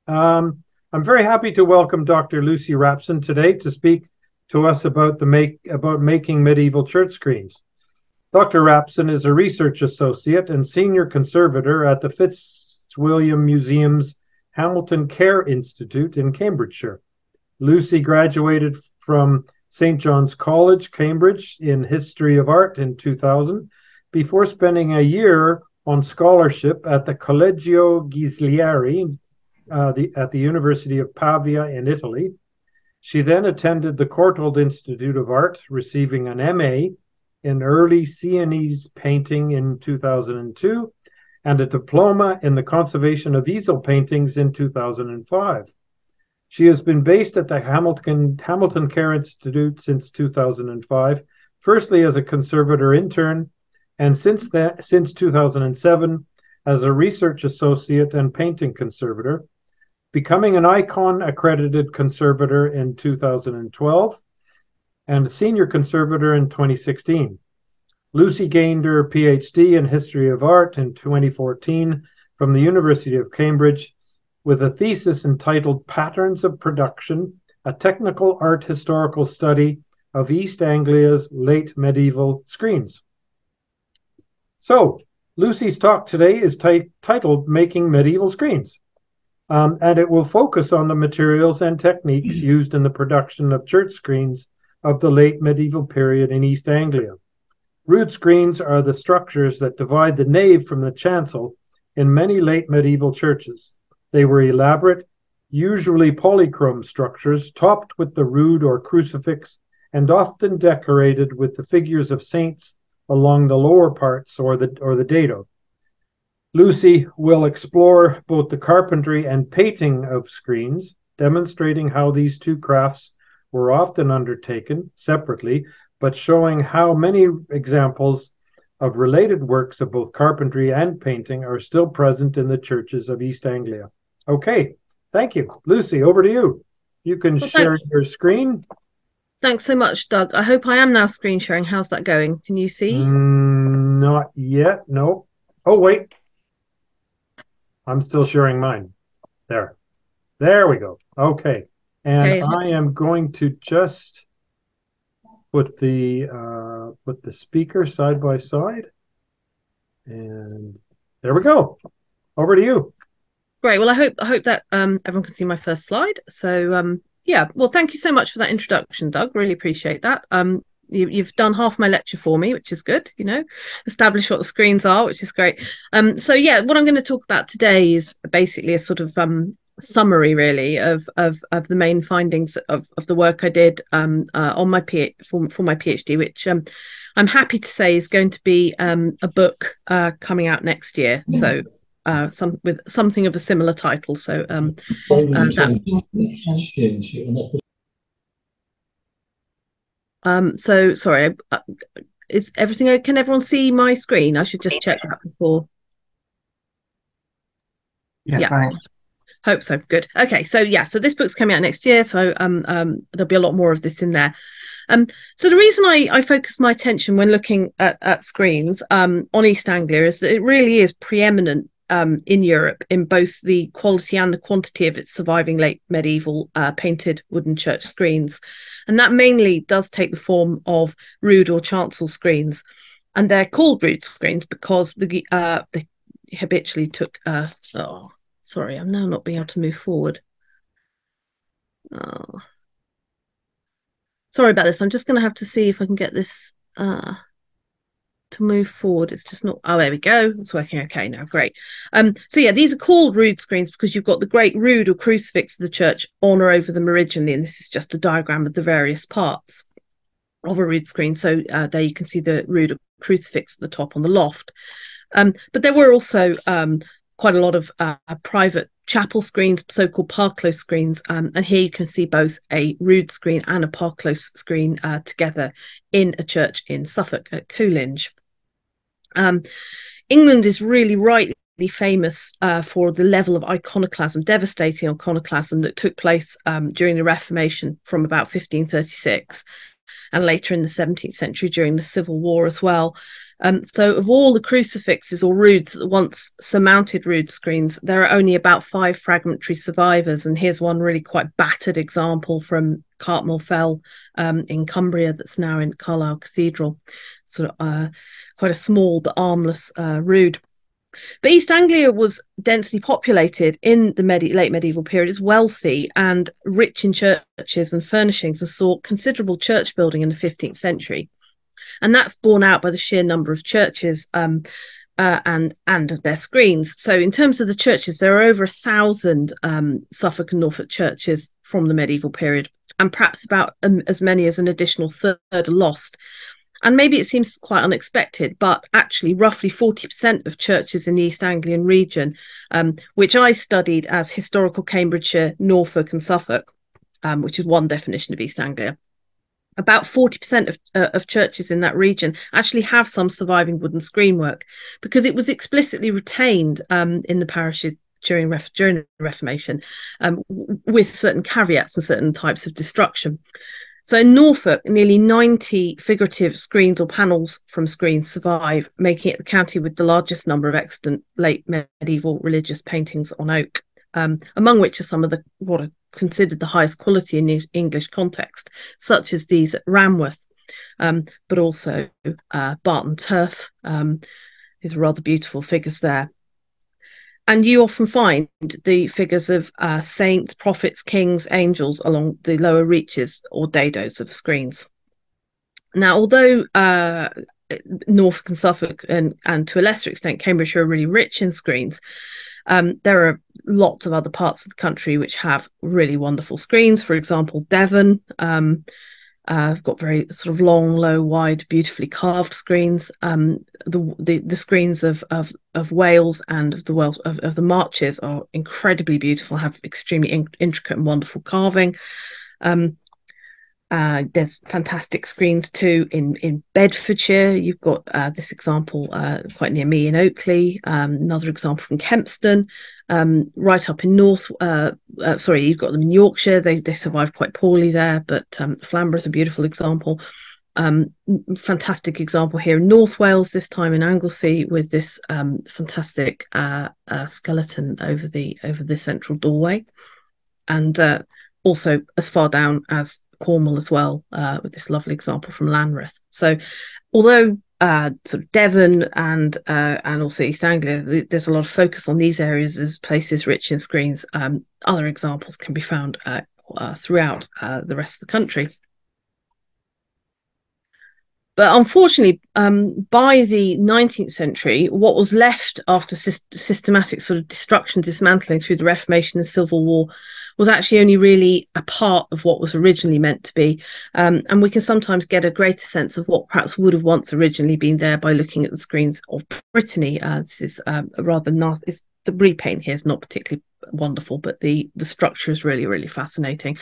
I'm very happy to welcome Dr. Lucy Wrapson today to speak to us about making medieval church screens. Dr. Wrapson is a research associate and senior conservator at the Fitzwilliam Museum's Hamilton Kerr Institute in Cambridgeshire. Lucy graduated from St. John's College, Cambridge, in History of Art in 2000, before spending a year on scholarship at the Collegio Ghislieri at the University of Pavia in Italy. She then attended the Courtauld Institute of Art, receiving an MA in Early Sienese Painting in 2002 and a Diploma in the Conservation of Easel Paintings in 2005. She has been based at the Hamilton Kerr Institute since 2005, firstly as a Conservator Intern, and since 2007 as a Research Associate and Painting Conservator, becoming an ICON Accredited Conservator in 2012 and a Senior Conservator in 2016. Lucy gained her PhD in History of Art in 2014 from the University of Cambridge with a thesis entitled Patterns of Production, a Technical Art Historical Study of East Anglia's Late Medieval Screens. So, Lucy's talk today is titled Making Medieval Screens, and it will focus on the materials and techniques used in the production of church screens of the late medieval period in East Anglia. Rood screens are the structures that divide the nave from the chancel in many late medieval churches. They were elaborate, usually polychrome structures, topped with the rood or crucifix, and often decorated with the figures of saints along the lower parts or the dado. Lucy will explore both the carpentry and painting of screens, demonstrating how these two crafts were often undertaken separately, but showing how many examples of related works of both carpentry and painting are still present in the churches of East Anglia. Okay, thank you. Lucy, over to you. You can share your screen. Thanks so much, Doug. I hope I am now screen sharing. How's that going? Can you see? Not yet, no. Oh, wait. I'm still sharing mine. There we go. Okay. And okay. I am going to just put the speaker side by side. And there we go. Over to you. Great. Well, I hope that everyone can see my first slide. So yeah, well, thank you so much for that introduction, Doug. Really appreciate that. You've done half my lecture for me, which is good, establish what the screens are, which is great. So yeah, what I'm going to talk about today is basically a sort of summary really of the main findings of the work I did on my for my PhD, which I'm happy to say is going to be a book coming out next year. So with something of a similar title. So so sorry, is everything okay? Can everyone see my screen? I should just check that before. Yes, yeah. Thanks. Hope so. Good. Okay, so yeah, so this book's coming out next year, so there'll be a lot more of this in there. So the reason I focus my attention when looking at screens on East Anglia is that it really is preeminent in Europe in both the quality and the quantity of its surviving late medieval painted wooden church screens. And that mainly does take the form of rood or chancel screens. And they're called rood screens because they habitually took... oh, sorry, I'm now not being able to move forward. Oh. Sorry about this. I'm just going to have to see if I can get this... to move forward. It's just not. Oh, there we go. It's working okay now. Great. So yeah, these are called rood screens because you've got the great rood or crucifix of the church on or over them originally, and this is just a diagram of the various parts of a rood screen. So there you can see the rood or crucifix at the top on the loft. But there were also quite a lot of private chapel screens, so-called parclose screens, and here you can see both a rood screen and a parclose screen together in a church in Suffolk at Coolidge. England is really rightly famous for the level of iconoclasm, devastating iconoclasm that took place during the Reformation from about 1536 and later in the 17th century during the Civil War as well. So of all the crucifixes or roods, once surmounted rood screens, there are only about 5 fragmentary survivors. And here's one really quite battered example from Cartmel Fell in Cumbria that's now in Carlisle Cathedral. Sort of quite a small but armless rood. But East Anglia was densely populated in the late medieval period. It's wealthy and rich in churches and furnishings, and saw considerable church building in the 15th century. And that's borne out by the sheer number of churches and of their screens. So in terms of the churches, there are over 1,000 Suffolk and Norfolk churches from the medieval period, and perhaps about as many as an additional third are lost. And maybe it seems quite unexpected, but actually roughly 40% of churches in the East Anglian region, which I studied as historical Cambridgeshire, Norfolk and Suffolk, which is one definition of East Anglia, about 40% of churches in that region actually have some surviving wooden screenwork, because it was explicitly retained in the parishes during the Reformation, with certain caveats and certain types of destruction. So in Norfolk, nearly 90 figurative screens or panels from screens survive, making it the county with the largest number of extant late medieval religious paintings on oak, among which are some of what are considered the highest quality in the English context, such as these at Ramworth, but also Barton Turf. These are rather beautiful figures there. And you often find the figures of saints, prophets, kings, angels along the lower reaches or dados of screens. Now, although Norfolk and Suffolk and to a lesser extent Cambridgeshire are really rich in screens, there are lots of other parts of the country which have really wonderful screens. For example, Devon. I've got very sort of long, low, wide, beautifully carved screens. The screens of Wales and of the marches are incredibly beautiful, have extremely intricate and wonderful carving. There's fantastic screens too in Bedfordshire. You've got this example quite near me in Oakley, another example from Kempston, right up in you've got them in Yorkshire. They survived quite poorly there, but Flamborough is a beautiful example. Fantastic example here in North Wales, this time in Anglesey, with this fantastic skeleton over the central doorway, and also as far down as Cornwall as well, with this lovely example from Lanreth. So although sort of Devon and also East Anglia, there's a lot of focus on these areas as places rich in screens, other examples can be found throughout the rest of the country. But unfortunately, by the 19th century, what was left after systematic sort of destruction, dismantling through the Reformation and Civil War was actually only really a part of what was originally meant to be. And we can sometimes get a greater sense of what perhaps would have once originally been there by looking at the screens of Brittany. This is rather nasty. The repaint here is not particularly wonderful, but the structure is really, really fascinating,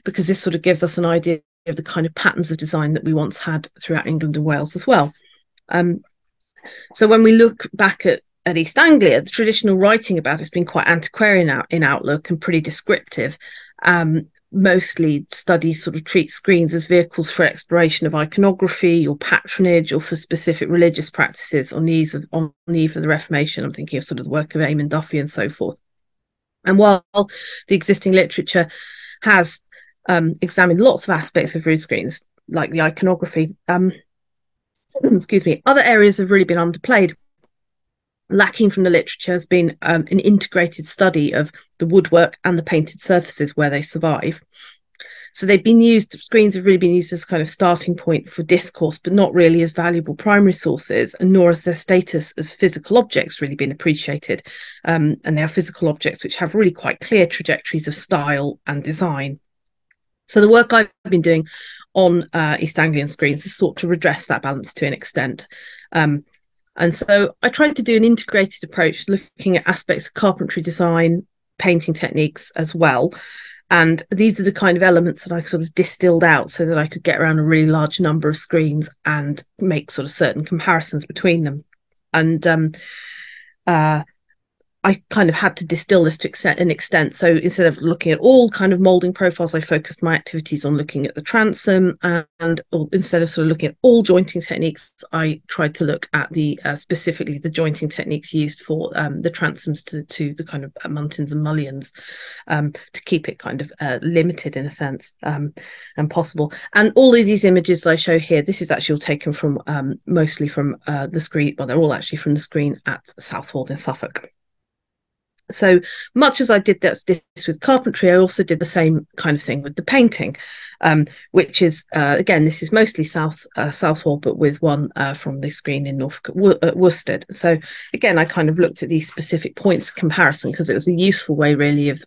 because this sort of gives us an idea of the kind of patterns of design that we once had throughout England and Wales as well. So when we look back at East Anglia, the traditional writing about it has been quite antiquarian in outlook and pretty descriptive. Mostly studies sort of treat screens as vehicles for exploration of iconography or patronage, or for specific religious practices on the eve of the Reformation. I'm thinking of sort of the work of Eamon Duffy and so forth. And while the existing literature has examined lots of aspects of rood screens, like the iconography, excuse me, other areas have really been underplayed. Lacking from the literature has been an integrated study of the woodwork and the painted surfaces where they survive. So screens have really been used as kind of starting point for discourse, but not really as valuable primary sources, and nor has their status as physical objects really been appreciated. And they are physical objects which have really quite clear trajectories of style and design. So the work I've been doing on East Anglian screens has sought to redress that balance to an extent. And so I tried to do an integrated approach, looking at aspects of carpentry design, painting techniques as well. And these are the kind of elements that I sort of distilled out so that I could get around a really large number of screens and make sort of certain comparisons between them. And I kind of had to distill this to an extent. So instead of looking at all kind of moulding profiles, I focused my activities on looking at the transom, and instead of sort of looking at all jointing techniques, I tried to look at the specifically the jointing techniques used for the transoms to the kind of muntins and mullions, to keep it kind of limited in a sense, and possible. And all of these images I show here, this is actually all taken from mostly from the screen. Well, they're all actually from the screen at Southwold in Suffolk. So much as I did this with carpentry, I also did the same kind of thing with the painting, which is, again, this is mostly Southwold, but with one from the screen in Norfolk at Worcester. So again, I kind of looked at these specific points of comparison because it was a useful way really of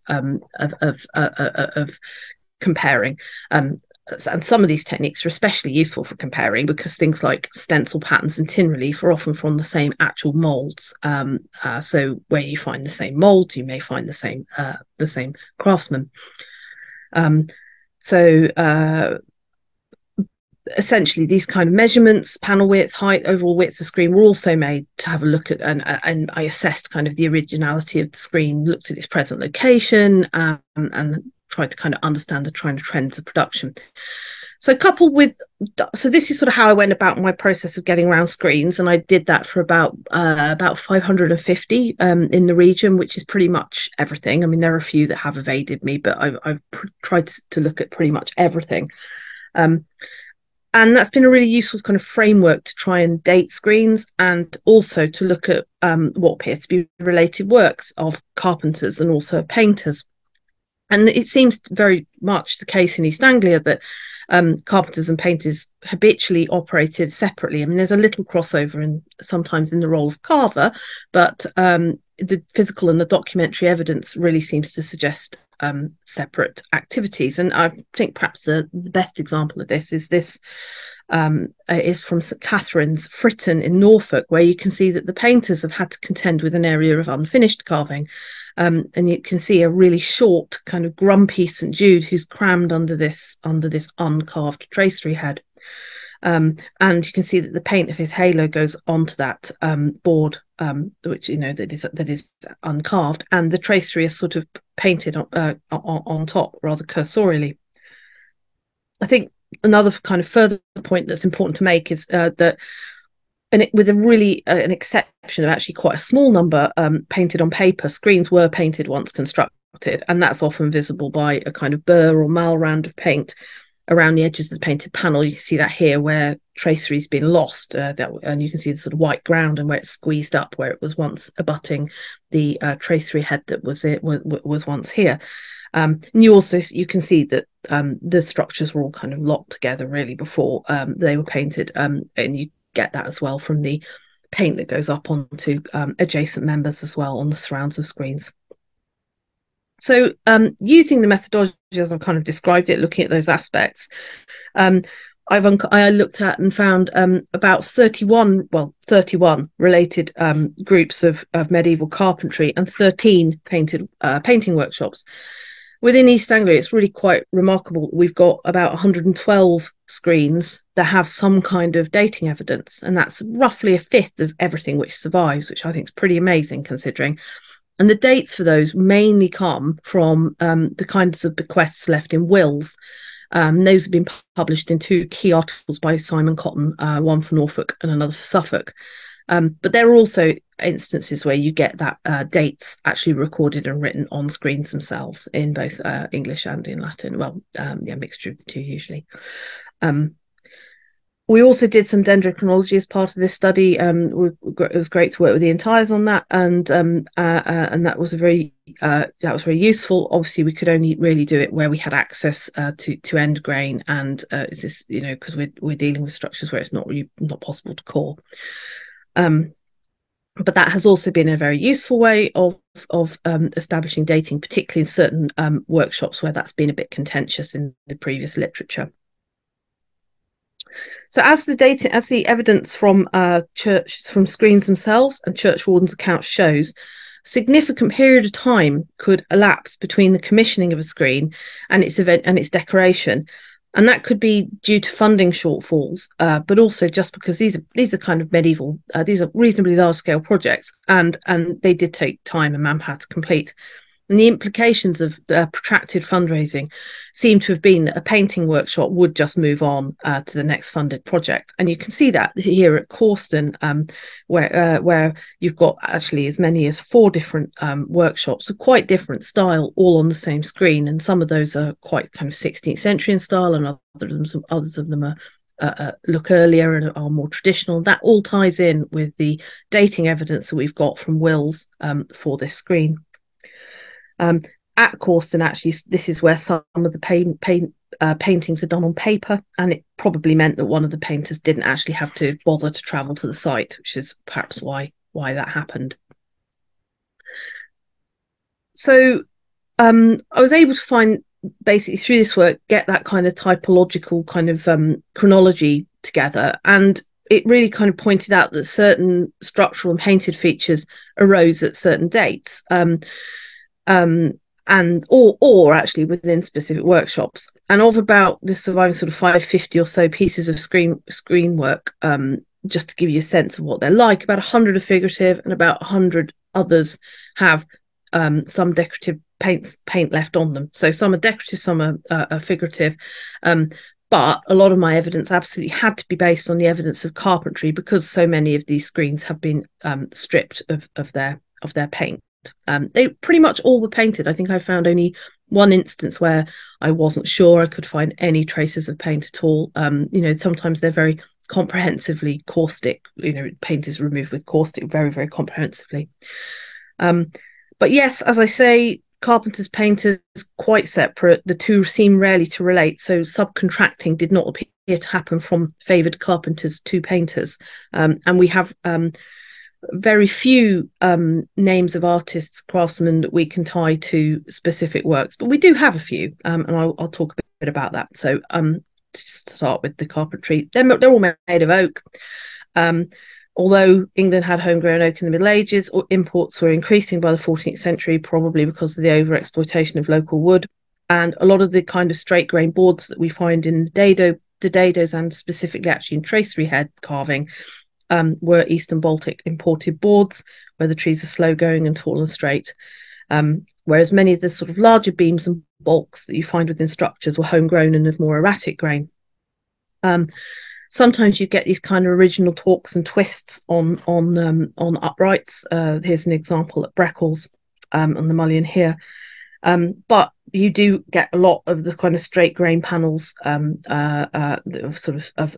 comparing. And some of these techniques are especially useful for comparing because things like stencil patterns and tin relief are often from the same actual molds. So where you find the same molds, you may find the same craftsman. Essentially, these kind of measurements, panel width, height, overall width of screen, were also made to have a look at, and I assessed kind of the originality of the screen, looked at its present location, and tried to kind of understand the trends of production. So this is sort of how I went about my process of getting around screens, and I did that for about 550 in the region, which is pretty much everything. I mean, there are a few that have evaded me, but I've tried to look at pretty much everything. And that's been a really useful kind of framework to try and date screens, and also to look at what appear to be related works of carpenters and also painters. And it seems very much the case in East Anglia that carpenters and painters habitually operated separately. I mean, there's a little crossover sometimes in the role of carver, but the physical and the documentary evidence really seems to suggest separate activities. And I think perhaps the best example of this is from St Catherine's, Fritton in Norfolk, where you can see that the painters have had to contend with an area of unfinished carving. And you can see a really short, kind of grumpy St Jude who's crammed under this uncarved tracery head. And you can see that the paint of his halo goes onto that board, which that is uncarved, and the tracery is sort of painted on top rather cursorially. I think another kind of further point that's important to make is that, with a really an exception of actually quite a small number painted on paper, screens were painted once constructed, and that's often visible by a kind of burr or malrand of paint around the edges of the painted panel. You can see that here where tracery's been lost, and you can see the sort of white ground and where it's squeezed up, where it was once abutting the tracery head that was once here. And you can see that the structures were all kind of locked together really before they were painted, and you get that as well from the paint that goes up onto adjacent members as well on the surrounds of screens. So using the methodology as I've kind of described it, looking at those aspects, I looked at and found about 31 related groups of medieval carpentry and 13 painting workshops. Within East Anglia, it's really quite remarkable. We've got about 112 screens that have some kind of dating evidence, and that's roughly a fifth of everything which survives, which I think is pretty amazing considering. And the dates for those mainly come from the kinds of bequests left in wills. Those have been published in two key articles by Simon Cotton, one for Norfolk and another for Suffolk. But there are also instances where you get that dates actually recorded and written on screens themselves in both English and in Latin. Well, mixture of the two usually. We also did some dendrochronology as part of this study. It was great to work with the entires on that, and that was very useful. Obviously, we could only really do it where we had access to end grain, and it's just because we're dealing with structures where it's not possible to core. But that has also been a very useful way of establishing dating, particularly in certain workshops where that's been a bit contentious in the previous literature. So as the evidence from screens themselves and church wardens' accounts shows, a significant period of time could elapse between the commissioning of a screen and its event and its decoration, And that could be due to funding shortfalls, but also just because these are kind of medieval, these are reasonably large scale projects, and they did take time and manpower to complete. And the implications of protracted fundraising seem to have been that a painting workshop would just move on to the next funded project. And you can see that here at Courtauld, where you've got actually as many as 4 different workshops of quite different style, all on the same screen. And some of those are quite kind of 16th century in style, and others of them are look earlier and are more traditional. That all ties in with the dating evidence that we've got from wills for this screen. At Courtauld, actually, this is where some of the paintings are done on paper, and it probably meant that one of the painters didn't actually have to bother to travel to the site, which is perhaps why that happened. So I was able to find, basically through this work, get that kind of typological kind of chronology together, and it really kind of pointed out that certain structural and painted features arose at certain dates. And or actually within specific workshops. And of about the surviving sort of 550 or so pieces of screen work, just to give you a sense of what they're like, about 100 are figurative, and about 100 others have some decorative paint left on them. So some are decorative, some are figurative. But a lot of my evidence absolutely had to be based on the evidence of carpentry, because so many of these screens have been stripped of their paint. They pretty much all were painted. I think I found only one instance where I wasn't sure I could find any traces of paint at all. Sometimes they're very comprehensively caustic. Paint is removed with caustic very, very comprehensively. But yes, as I say, carpenters, painters, quite separate. The two seem rarely to relate. So subcontracting did not appear to happen from favoured carpenters to painters. And we have very few names of artists, craftsmen that we can tie to specific works, but we do have a few, and I'll talk a bit about that. So to start with the carpentry, they're all made of oak. Although England had homegrown oak in the Middle Ages, or imports were increasing by the 14th century, probably because of the overexploitation of local wood. And a lot of the kind of straight grain boards that we find in the dados, and specifically actually in tracery head carving, were Eastern Baltic imported boards, where the trees are slow going and tall and straight, whereas many of the sort of larger beams and bulks that you find within structures were homegrown and of more erratic grain. Sometimes you get these kind of original torques and twists on uprights. Here's an example at Breckles on the mullion here. But you do get a lot of the kind of straight grain panels of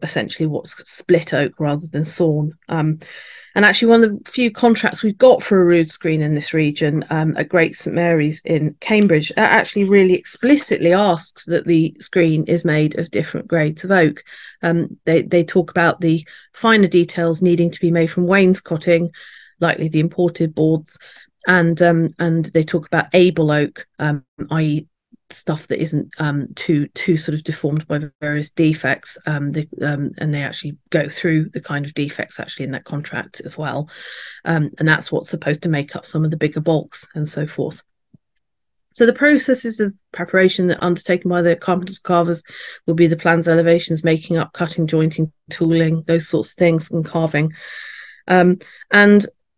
essentially what's split oak rather than sawn. And actually one of the few contracts we've got for a rood screen in this region at Great St Mary's in Cambridge actually really explicitly asks that the screen is made of different grades of oak. They talk about the finer details needing to be made from wainscoting, likely the imported boards, and they talk about able oak, i.e. stuff that isn't too sort of deformed by various defects, and they actually go through the kind of defects actually in that contract as well, and that's what's supposed to make up some of the bigger bulks and so forth. So the processes of preparation that are undertaken by the carpenters, carvers will be the plans, elevations, making up, cutting, jointing, tooling, those sorts of things, and carving.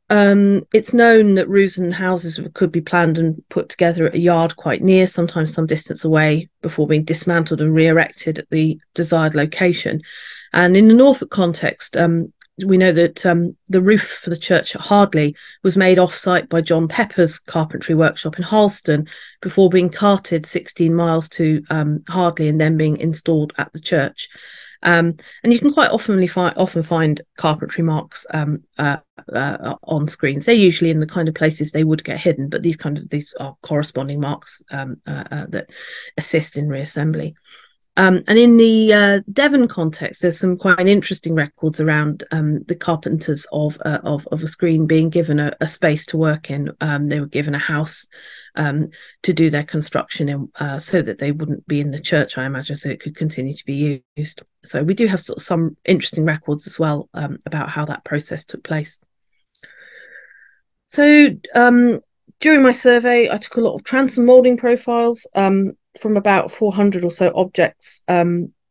It's known that roofs and houses could be planned and put together at a yard quite near, sometimes some distance away, before being dismantled and re-erected at the desired location. And in the Norfolk context, we know that the roof for the church at Hardley was made off-site by John Pepper's carpentry workshop in Harleston before being carted 16 miles to Hardley and then being installed at the church. And you can quite often find carpentry marks on screens. They're usually in the kind of places they would get hidden, but these are corresponding marks that assist in reassembly. And in the Devon context, there's some quite interesting records around the carpenters of a screen being given a space to work in. They were given a house to do their construction in, so that they wouldn't be in the church, I imagine, so it could continue to be used. So we do have sort of some interesting records as well about how that process took place. So during my survey, I took a lot of transom moulding profiles. from about 400 or so objects,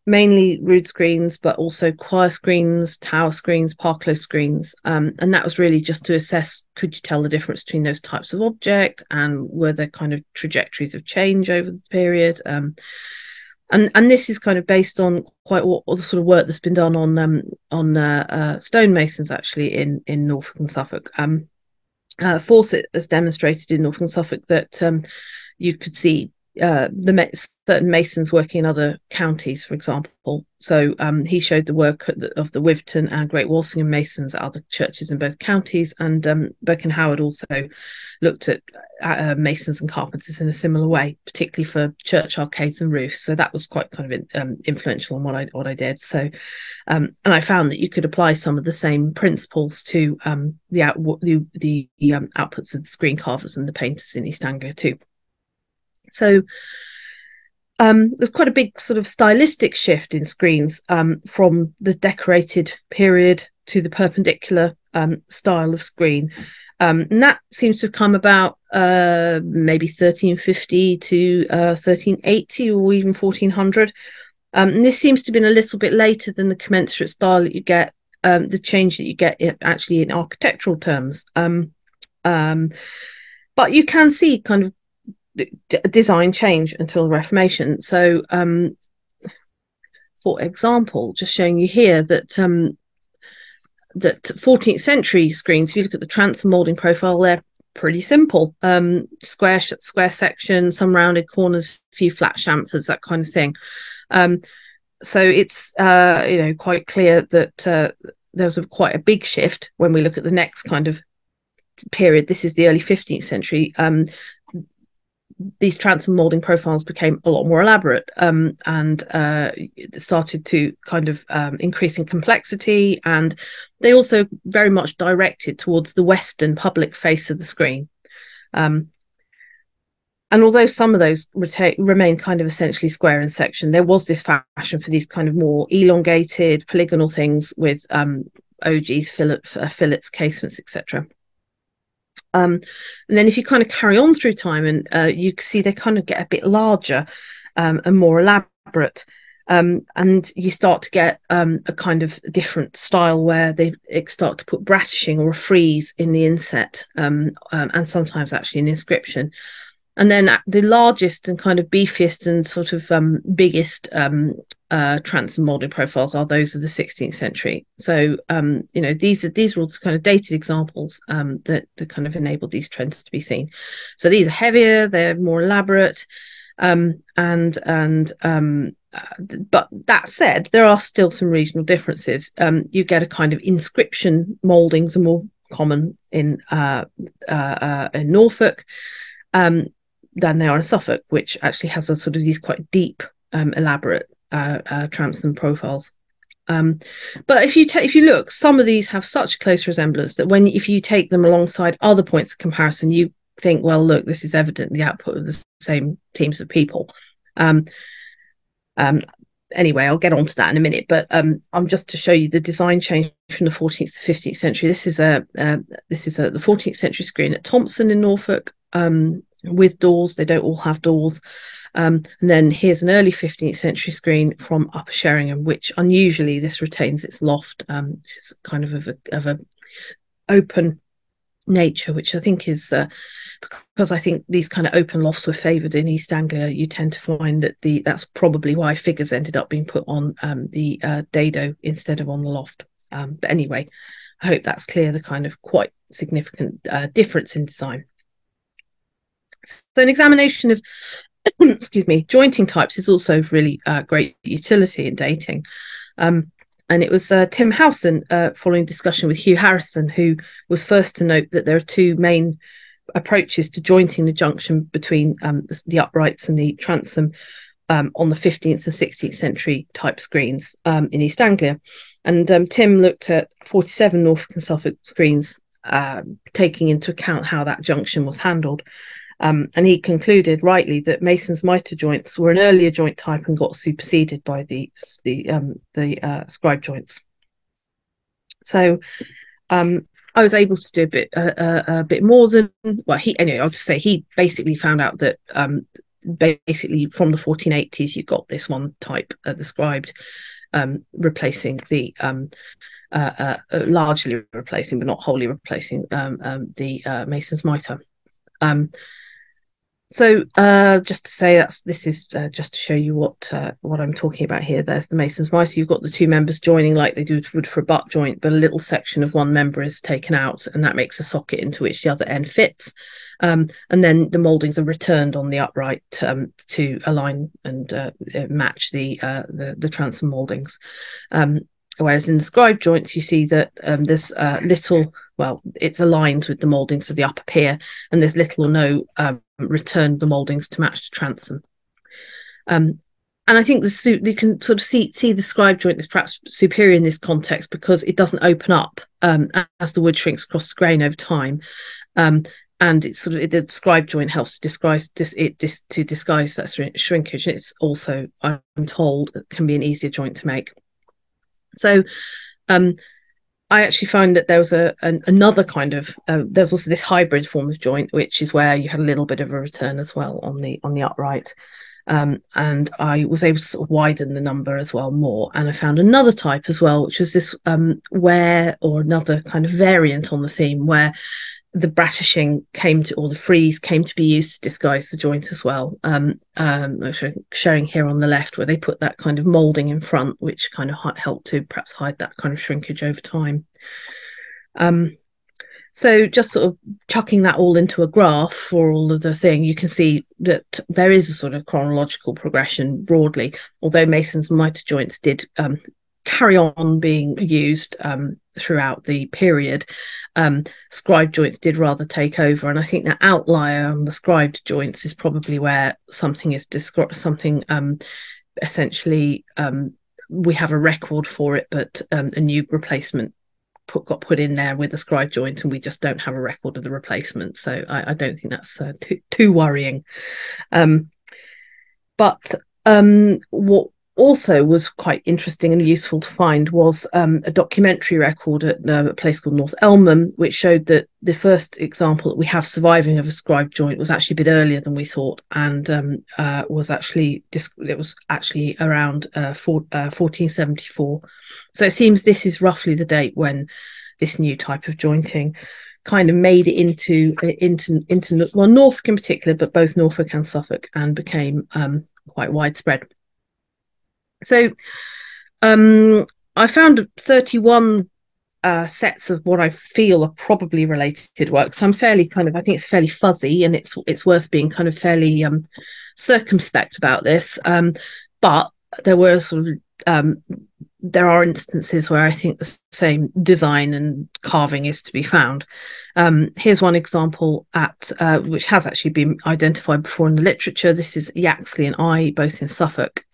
mainly rood screens, but also choir screens, tower screens, parclo screens. And that was really just to assess, could you tell the difference between those types of object, and were there kind of trajectories of change over the period? And this is kind of based on quite what the sort of work that's been done on stonemasons actually in Norfolk and Suffolk. Fawcett has demonstrated in Norfolk and Suffolk that you could see certain masons working in other counties, for example. So he showed the work of the Wiverton and Great Walsingham masons at other churches in both counties, and Burke and Howard also looked at masons and carpenters in a similar way, particularly for church arcades and roofs. So that was quite kind of influential in what I did. So and I found that you could apply some of the same principles to the outputs of the screen carvers and the painters in East Anglia too. So there's quite a big sort of stylistic shift in screens from the decorated period to the perpendicular style of screen. And that seems to have come about maybe 1350 to 1380 or even 1400. And this seems to have been a little bit later than the commensurate style that you get, the change that you get actually in architectural terms. But you can see kind of design change until the Reformation. So for example, just showing you here that that 14th century screens, if you look at the transom moulding profile, they're pretty simple. Square section, some rounded corners, a few flat chamfers, that kind of thing. So it's quite clear that there was quite a big shift when we look at the next kind of period. This is the early 15th century. These transom moulding profiles became a lot more elaborate and started to kind of increase in complexity, and they also very much directed towards the western public face of the screen. And although some of those remain kind of essentially square in section, there was this fashion for these kind of more elongated polygonal things with og's, fillets, casements, etc. And then if you kind of carry on through time, and you can see they kind of get a bit larger and more elaborate, and you start to get a kind of different style where they start to put bratishing or a frieze in the inset, and sometimes actually an inscription. And then the largest and kind of beefiest and sort of biggest transom moulding profiles are those of the 16th century. So these are all the kind of dated examples that kind of enabled these trends to be seen. So these are heavier, they're more elaborate, but that said, there are still some regional differences. You get a kind of inscription mouldings are more common in Norfolk than they are in Suffolk, which actually has a sort of these quite deep, elaborate transom profiles. But if you look, some of these have such close resemblance that if you take them alongside other points of comparison, you think, well, look, this is evident the output of the same teams of people. Anyway, I'll get onto that in a minute, but I'm just to show you the design change from the 14th to 15th century. This is the 14th century screen at Thompson in Norfolk, with doors. They don't all have doors. And then here's an early 15th century screen from Upper Sheringham, which unusually this retains its loft, which is kind of a open nature, which I think is because I think these kind of open lofts were favoured in East Anglia. You tend to find that that's probably why figures ended up being put on the dado instead of on the loft. But anyway, I hope that's clear, the kind of quite significant difference in design. So an examination of excuse me, jointing types is also of really great utility in dating. And it was Tim Howson, following discussion with Hugh Harrison, who was first to note that there are two main approaches to jointing the junction between the uprights and the transom on the 15th and 16th century type screens in East Anglia. And Tim looked at 47 Norfolk and Suffolk screens, taking into account how that junction was handled. And he concluded rightly that Mason's mitre joints were an earlier joint type and got superseded by the scribe joints. So I was able to do a bit more than, well, I'll just say he basically found out that basically from the 1480s, you got this one type, the scribed, replacing the largely replacing, but not wholly replacing, the mason's mitre. So just to say this is just to show you what I'm talking about here. There's the mason's mitre. You've got the two members joining like they would for a butt joint, but a little section of one member is taken out, and that makes a socket into which the other end fits. And then the mouldings are returned on the upright to align and match the transom mouldings. Whereas in the scribe joints, you see that there's little, well, it's aligned with the mouldings of the upper pier, and there's little or no returned the mouldings to match the transom. And I think you can sort of see the scribe joint is perhaps superior in this context because it doesn't open up as the wood shrinks across the grain over time. And it's sort of the scribe joint helps to disguise that shrinkage. It's also, I'm told, can be an easier joint to make. So I actually found that there was another kind of there was also this hybrid form of joint, which is where you had a little bit of a return as well on the upright, and I was able to sort of widen the number as well more. And I found another type as well, which was this another kind of variant on the theme where the bratishing or the frieze came to be used to disguise the joint as well. Showing here on the left where they put that kind of moulding in front, which kind of helped to perhaps hide that kind of shrinkage over time. So just sort of chucking that all into a graph for all of the thing, you can see that there is a sort of chronological progression broadly, although mason's mitre joints did carry on being used throughout the period. Scribe joints did rather take over, and I think the outlier on the scribed joints is probably where something is essentially we have a record for it, but a new replacement got put in there with a scribe joint, and we just don't have a record of the replacement. So I don't think that's too worrying. But what also was quite interesting and useful to find was a documentary record at a place called North Elmham, which showed that the first example that we have surviving of a scribe joint was actually a bit earlier than we thought, and was actually around 1474. So it seems this is roughly the date when this new type of jointing kind of made it into Norfolk in particular, but both Norfolk and Suffolk, and became quite widespread. So I found 31 sets of what I feel are probably related works. So I'm fairly I think it's fairly fuzzy, and it's worth being kind of fairly circumspect about this. But there were there are instances where I think the same design and carving is to be found. Here's one example which has actually been identified before in the literature. This is Yaxley and I, both in Suffolk.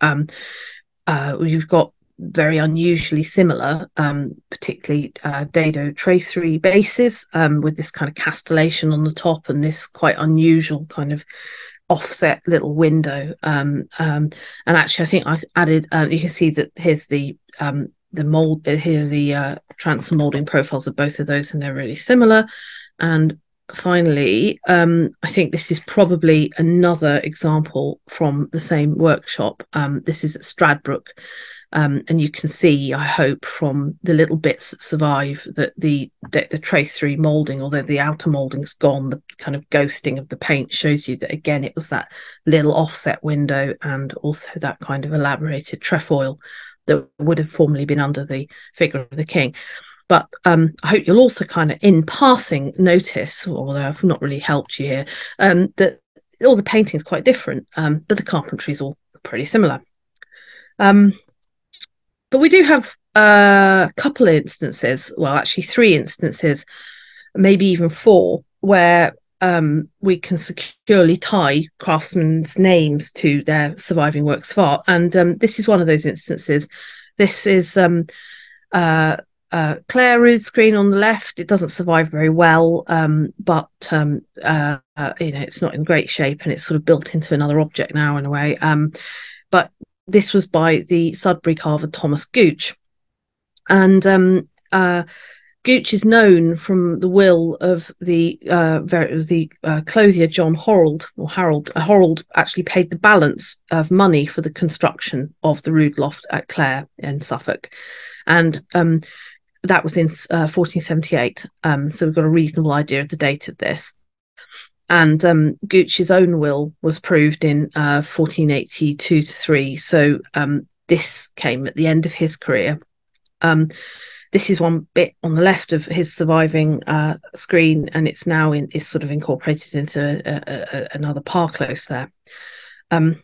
We've got very unusually similar, particularly dado tracery bases with this kind of castellation on the top and this quite unusual kind of offset little window. And actually, I think I added. You can see that here's the mold here, the transom molding profiles of both of those, and they're really similar. And finally, I think this is probably another example from the same workshop. This is at Stradbrook, and you can see, I hope, from the little bits that survive, that the tracery moulding, although the outer moulding's gone, the kind of ghosting of the paint shows you that again it was that little offset window, and also that kind of elaborated trefoil that would have formerly been under the figure of the king. But I hope you'll also kind of, in passing, notice, although I've not really helped you here, that all the painting is quite different, but the carpentry is all pretty similar. But we do have a couple of instances, well, actually 3 instances, maybe even 4, where we can securely tie craftsmen's names to their surviving works of art. And this is one of those instances. This is Clare rood screen on the left. It doesn't survive very well, but it's not in great shape, and it's sort of built into another object now in a way. But this was by the Sudbury carver Thomas Gooch, and Gooch Gooch is known from the will of the clothier John Harold. Harold actually paid the balance of money for the construction of the rood loft at Clare in Suffolk, and that was in 1478. So we've got a reasonable idea of the date of this. And Gooch's own will was proved in 1482-3. So this came at the end of his career. This is one bit on the left of his surviving screen, and it's now is sort of incorporated into another par close there. And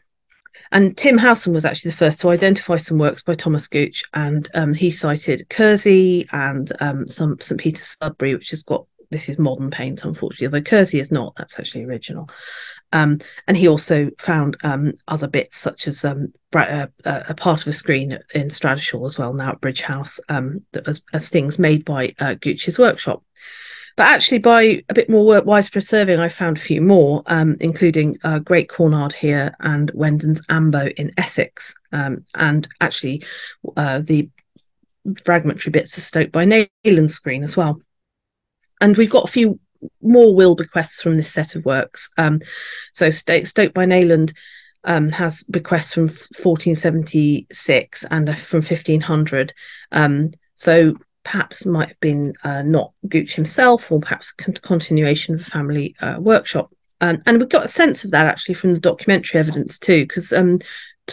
Tim Howson was actually the first to identify some works by Thomas Gooch, and he cited Kersey and some St Peter's Sudbury, which has got, this is modern paint, unfortunately, although Kersey is not, that's actually original. And he also found other bits, such as a part of a screen in Stradishall as well, now at Bridge House, as things made by Gooch's workshop. But actually, by a bit more widespread surveying, I found a few more, including Great Cornard here and Wendon's Ambo in Essex, and actually the fragmentary bits of Stoke by Nayland screen as well. And we've got a few more will bequests from this set of works. So Stoke by Nayland has bequests from 1476 and from 1500. So perhaps might have been not Gooch himself, or perhaps a continuation of a family workshop. And we got a sense of that actually from the documentary evidence too, because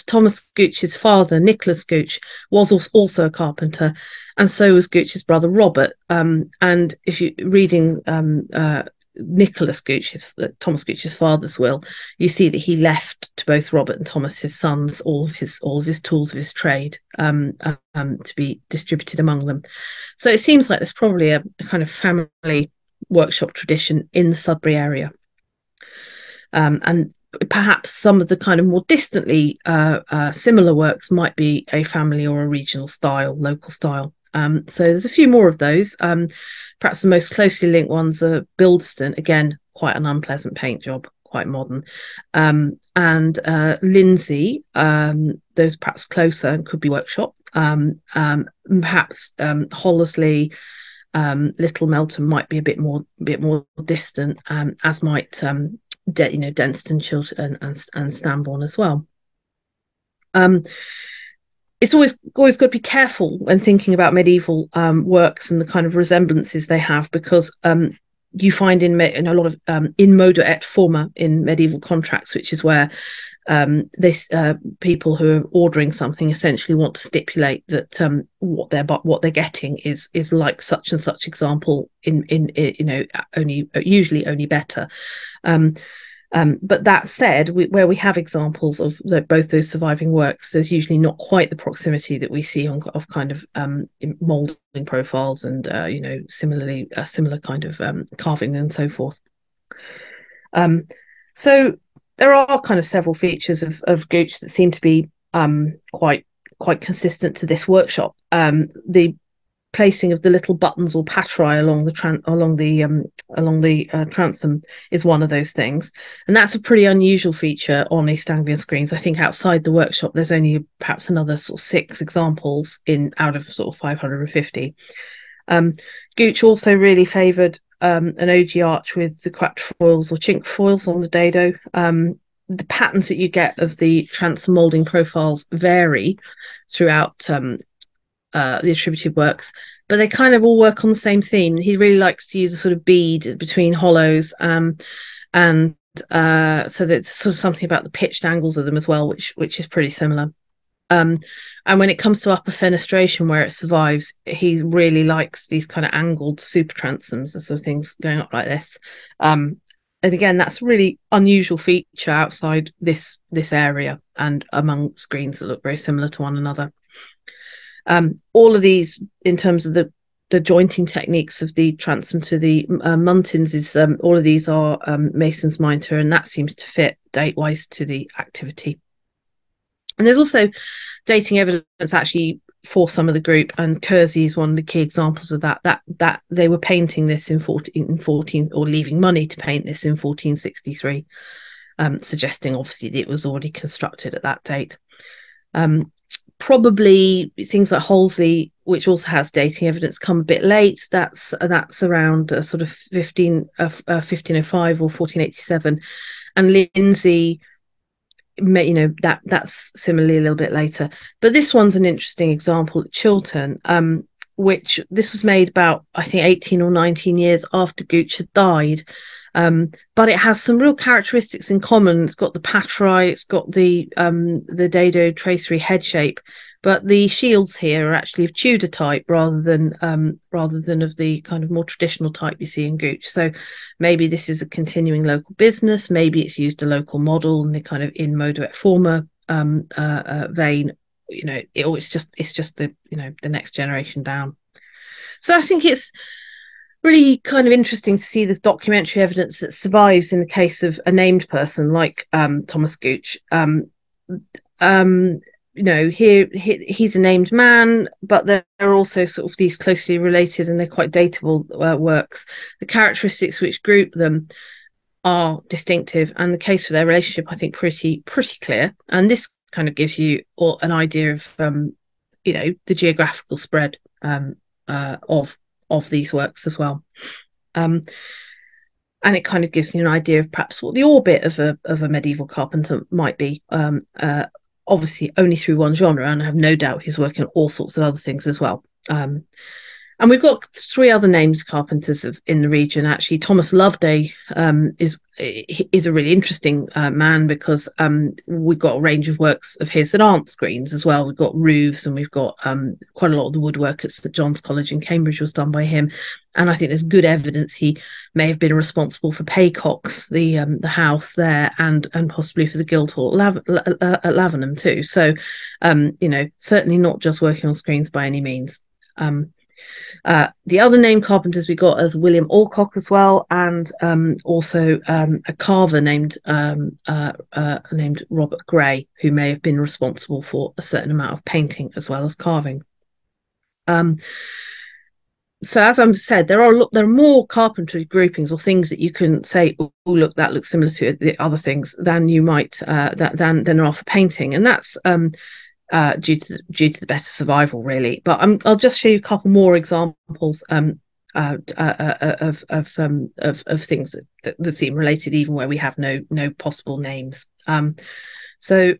Thomas Gooch's father, Nicholas Gooch, was also a carpenter, and so was Gooch's brother Robert. And if you're reading Nicholas Gooch, Thomas Gooch's father's will, you see that he left to both Robert and Thomas, his sons, all of his tools of his trade to be distributed among them. So it seems like there's probably a kind of family workshop tradition in the Sudbury area. And perhaps some of the kind of more distantly similar works might be a family or a regional style, local style. So there's a few more of those. Perhaps the most closely linked ones are Bilston, again, quite an unpleasant paint job, quite modern. And Lindsay, those perhaps closer and could be workshop. Perhaps Hollesley, Little Melton might be a bit more distant, as might Denston, Chiltern, and Stambourne as well. It's always got to be careful when thinking about medieval works and the kind of resemblances they have, because you find in a lot of in modo et forma in medieval contracts, which is where people who are ordering something essentially want to stipulate that what they're getting is like such and such example in usually only better. But that said, where we have examples of both those surviving works, there's usually not quite the proximity that we see of kind of moulding profiles and similarly a similar kind of carving and so forth. So there are kind of several features of Gooch that seem to be quite consistent to this workshop. The placing of the little buttons or paterae along the transom is one of those things, and that's a pretty unusual feature on East Anglian screens. I think outside the workshop there's only perhaps another sort of 6 examples out of sort of 550. Gooch also really favoured an ogee arch with the quatrefoils or chink foils on the dado. The patterns that you get of the transom moulding profiles vary throughout the attributed works, but they kind of all work on the same theme. He really likes to use a sort of bead between hollows, and so there's sort of something about the pitched angles of them as well, which is pretty similar. And when it comes to upper fenestration where it survives, he really likes these kind of angled super transoms, the sort of things going up like this. And again, that's a really unusual feature outside this area and among screens that look very similar to one another. All of these, in terms of the jointing techniques of the transom to the muntins, is all of these are Mason's Minter, and that seems to fit date-wise to the activity. And there's also dating evidence actually for some of the group, and Kersey is one of the key examples of that they were painting this in 14 or leaving money to paint this in 1463, suggesting obviously that it was already constructed at that date. probably things like Hollesley, which also has dating evidence, come a bit late. That's around sort of 1505 or 1487, and Lindsay, you know, that's similarly a little bit later. But this one's an interesting example at Chiltern, which this was made about, I think, 18 or 19 years after Gooch had died. But it has some real characteristics in common. It's got the paterae, it's got the dado tracery head shape, but the shields here are actually of Tudor type rather than of the kind of more traditional type you see in Gooch. So maybe this is a continuing local business. Maybe it's used a local model in the kind of in modo et forma vein. You know, it's just the, you know, the next generation down. So I think it's really kind of interesting to see the documentary evidence that survives in the case of a named person like Thomas Gooch. You know, here he's a named man, but there are also sort of these closely related and they're quite dateable works. The characteristics which group them are distinctive, and the case for their relationship, I think, pretty clear. And this kind of gives you an idea of you know, the geographical spread of these works as well, and it kind of gives you an idea of perhaps what the orbit of a medieval carpenter might be. Obviously, only through one genre, and I have no doubt he's working on all sorts of other things as well. And we've got three other names carpenters in the region. Actually, Thomas Loveday is a really interesting man, because we've got a range of works of his that aren't screens as well. We've got roofs, and we've got quite a lot of the woodwork at St John's College in Cambridge was done by him. And I think there's good evidence he may have been responsible for Paycock's, the house there, and possibly for the Guildhall at Lavenham too. So, you know, certainly not just working on screens by any means. The other named carpenters we got as William Alcock as well, and also a carver named Robert Gray, who may have been responsible for a certain amount of painting as well as carving. So as I've said, there are more carpentry groupings or things that you can say, oh look, that looks similar to the other things, than you might than there are for painting, and that's due to the better survival, really. But I'll just show you a couple more examples of things that seem related, even where we have no possible names. So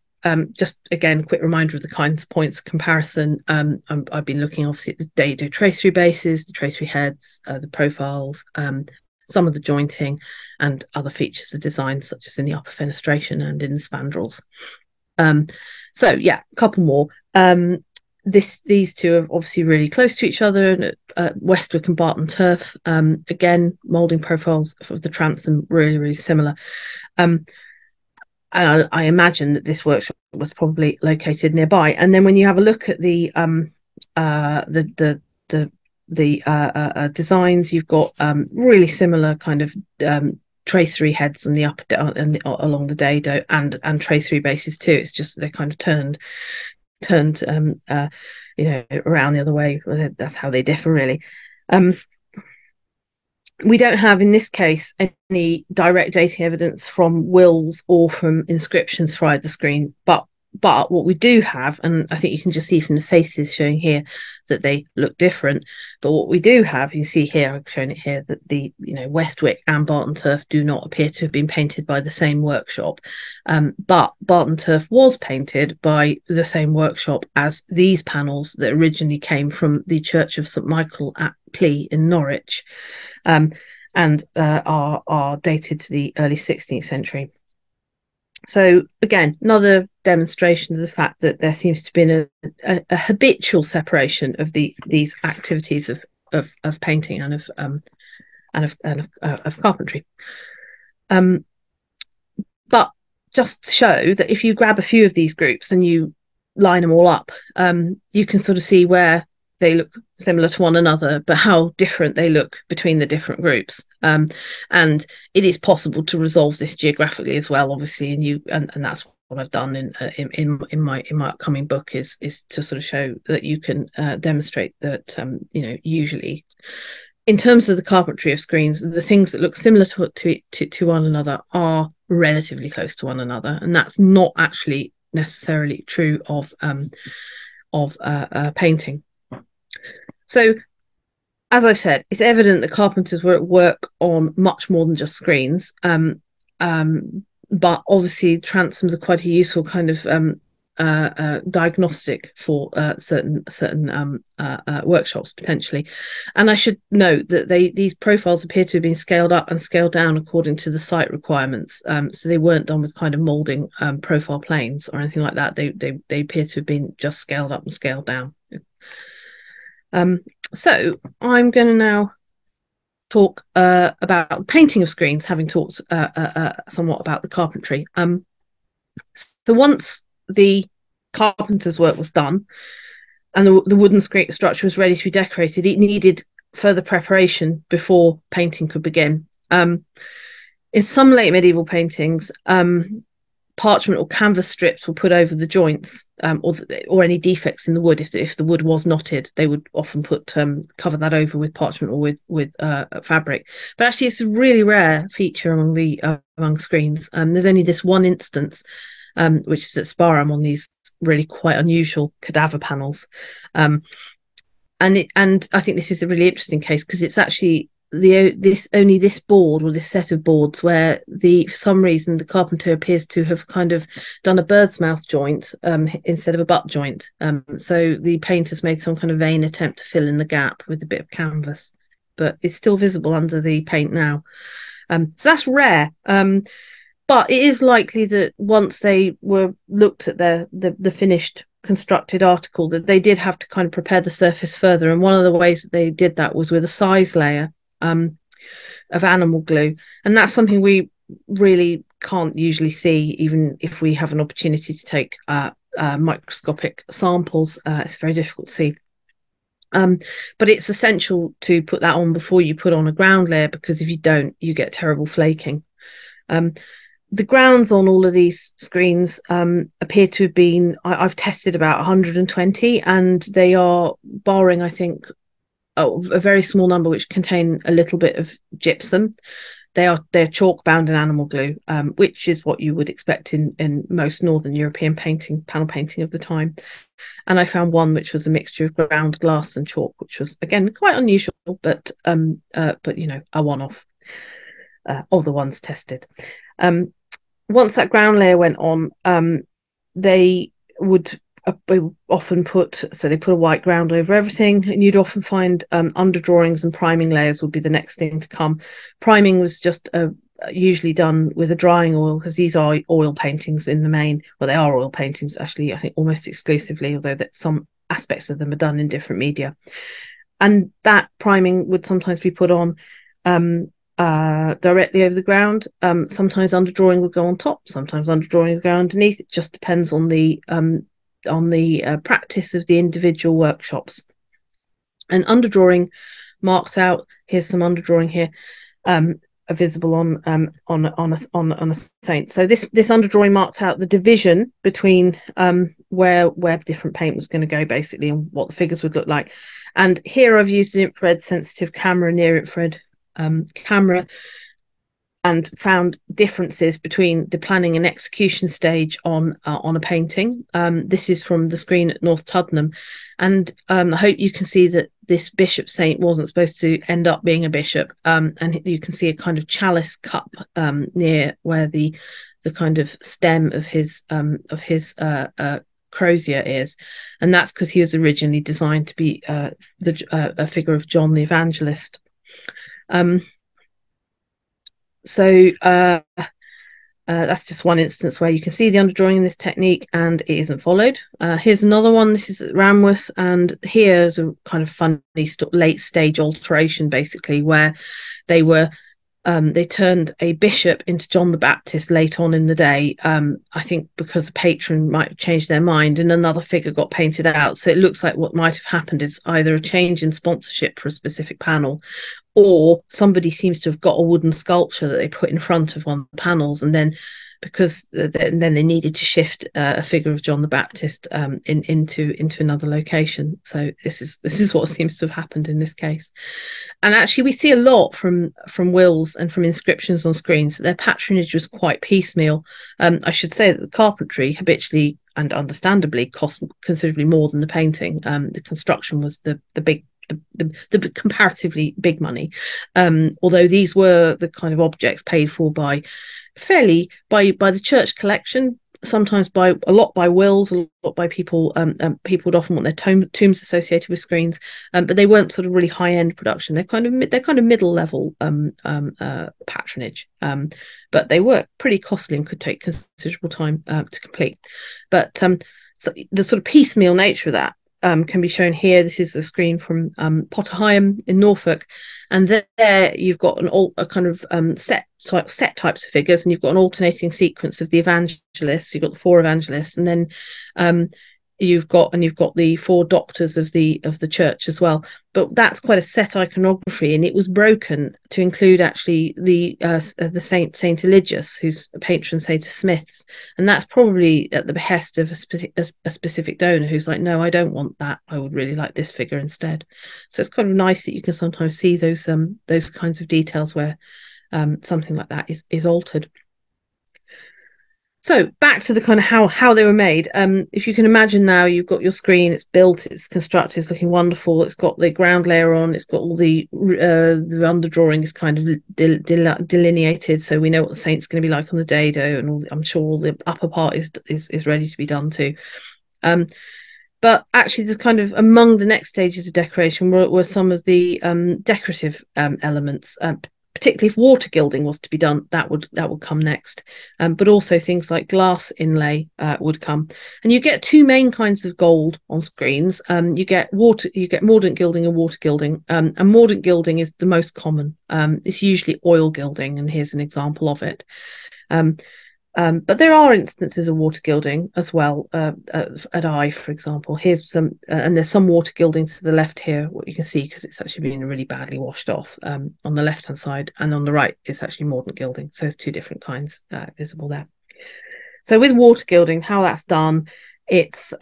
just again, quick reminder of the kinds of points of comparison. I've been looking obviously at the dado tracery bases, the tracery heads, the profiles, some of the jointing, and other features of design, such as in the upper fenestration and in the spandrels. So yeah, a couple more. These two are obviously really close to each other. Westwick and Barton Turf, again, moulding profiles of the transom really similar. And I imagine that this workshop was probably located nearby. And then when you have a look at the designs, you've got really similar kind of tracery heads on the upper and along the dado, and tracery bases too. It's just they're kind of turned you know, around the other way. That's how they differ, really. We don't have in this case any direct dating evidence from wills or from inscriptions for either screen, but what we do have, and I think you can just see from the faces showing here that they look different, but what we do have, you see here, I've shown it here, that the, you know, Westwick and Barton Turf do not appear to have been painted by the same workshop, but Barton Turf was painted by the same workshop as these panels that originally came from the Church of St Michael at Plea in Norwich, and are dated to the early 16th century. So again, another demonstration of the fact that there seems to be a habitual separation of these activities of painting and of carpentry. But just to show that if you grab a few of these groups and you line them all up, you can sort of see where they look similar to one another, but how different they look between the different groups. And it is possible to resolve this geographically as well, obviously, and that's what I've done in my upcoming book is to sort of show that you can demonstrate that you know, usually in terms of the carpentry of screens, the things that look similar to one another are relatively close to one another, and that's not actually necessarily true of painting. So, as I've said, it's evident that carpenters were at work on much more than just screens. But obviously, transoms are quite a useful kind of diagnostic for certain workshops potentially. And I should note that these profiles appear to have been scaled up and scaled down according to the site requirements. So they weren't done with kind of moulding profile planes or anything like that. They appear to have been just scaled up and scaled down. So I'm going to now talk about painting of screens, having talked somewhat about the carpentry. So once the carpenter's work was done and the wooden structure was ready to be decorated, it needed further preparation before painting could begin. In some late medieval paintings, parchment or canvas strips were put over the joints or any defects in the wood. If the wood was knotted, they would often cover that over with parchment or with fabric. But actually, it's a really rare feature among screens. There's only this one instance, which is at Sparham on these really quite unusual cadaver panels, and I think this is a really interesting case because it's actually this board or this set of boards where for some reason the carpenter appears to have kind of done a bird's mouth joint instead of a butt joint. So the painter's made some kind of vain attempt to fill in the gap with a bit of canvas, but it's still visible under the paint now. So that's rare. But it is likely that once they were looked at the finished constructed article, that they did have to kind of prepare the surface further. And one of the ways that they did that was with a size layer of animal glue. And that's something we really can't usually see, even if we have an opportunity to take microscopic samples. It's very difficult to see. But it's essential to put that on before you put on a ground layer, because if you don't, you get terrible flaking. The grounds on all of these screens appear to have been, I've tested about 120, and they are, barring, I think, a very small number which contain a little bit of gypsum, they're chalk bound in animal glue, which is what you would expect in most Northern European panel painting of the time. And I found one which was a mixture of ground glass and chalk, which was again quite unusual, but you know, a one-off of the ones tested. Once that ground layer went on, they would often put a white ground over everything, and you'd often find underdrawings and priming layers would be the next thing to come. Priming was just usually done with a drying oil, because these are oil paintings in the main. Well, they are oil paintings actually, I think almost exclusively, although that some aspects of them are done in different media. And that priming would sometimes be put on directly over the ground. Sometimes underdrawing would go on top, sometimes underdrawing would go underneath. It just depends on the practice of the individual workshops. And underdrawing marks out, here's some underdrawing here, are visible on a saint. So this underdrawing marked out the division between where different paint was going to go, basically, and what the figures would look like. And here I've used an infrared sensitive camera, near infrared camera, and found differences between the planning and execution stage on a painting. This is from the screen at North Tuddenham, and I hope you can see that this bishop saint wasn't supposed to end up being a bishop, and you can see a kind of chalice cup near where the kind of stem of his crozier is, and that's because he was originally designed to be a figure of John the Evangelist. So that's just one instance where you can see the underdrawing in this technique and it isn't followed. Here's another one. This is at Ramworth, and here's a kind of funny late stage alteration, basically, where they turned a bishop into John the Baptist late on in the day, I think because a patron might have changed their mind and another figure got painted out. So it looks like what might have happened is either a change in sponsorship for a specific panel, or somebody seems to have got a wooden sculpture that they put in front of one of the panels, and then because then they needed to shift a figure of John the Baptist into another location. So this is what seems to have happened in this case. And actually, we see a lot from wills and from inscriptions on screens that their patronage was quite piecemeal. I should say that the carpentry habitually and understandably cost considerably more than the painting. The construction was the comparatively big money, although these were the kind of objects paid for by the church collection, sometimes by a lot by wills, a lot by people. People would often want their tombs associated with screens, but they weren't sort of really high-end production. They're kind of middle-level patronage, but they were pretty costly and could take considerable time to complete. But so the sort of piecemeal nature of that can be shown here. This is a screen from Potterham in Norfolk, and there you've got a kind of set types of figures, and you've got an alternating sequence of the evangelists. You've got the 4 evangelists, and then you've got the 4 doctors of the church as well. But that's quite a set iconography, and it was broken to include actually the Saint Eligius, who's a patron saint of smiths, and that's probably at the behest of a specific donor who's like, no, I don't want that. I would really like this figure instead. So it's kind of nice that you can sometimes see those kinds of details where something like that is altered. So back to the kind of how they were made. If you can imagine now, you've got your screen, it's built, it's constructed, it's looking wonderful. It's got the ground layer on, it's got all the underdrawing is kind of delineated, so we know what the saint's going to be like on the dado, and I'm sure all the upper part is ready to be done too. But actually, there's kind of among the next stages of decoration were some of the decorative elements. Particularly if water gilding was to be done, that would come next. But also things like glass inlay would come. And you get 2 main kinds of gold on screens. You get mordant gilding and water gilding. And mordant gilding is the most common. It's usually oil gilding, and here's an example of it. But there are instances of water gilding as well. At Eye, for example, here's some, and there's some water gilding to the left here, what you can see, because it's actually been really badly washed off on the left hand side, and on the right it's actually mordant gilding. So there's 2 different kinds visible there. So with water gilding, how that's done, it's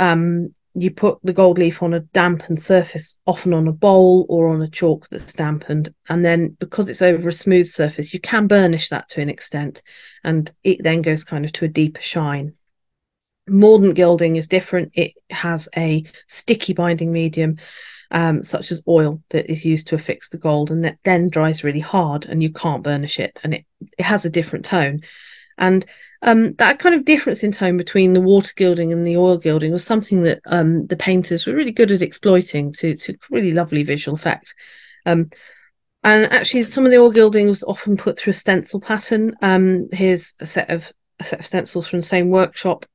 you put the gold leaf on a dampened surface, often on a bowl or on a chalk that's dampened, and then because it's over a smooth surface, you can burnish that to an extent, and it then goes kind of to a deeper shine. Mordant gilding is different. It has a sticky binding medium, such as oil, that is used to affix the gold, and that then dries really hard, and you can't burnish it, and it has a different tone. And that kind of difference in tone between the water gilding and the oil gilding was something that the painters were really good at exploiting to really lovely visual effect. And actually, some of the oil gilding was often put through a stencil pattern. Here's a set of stencils from the same workshop.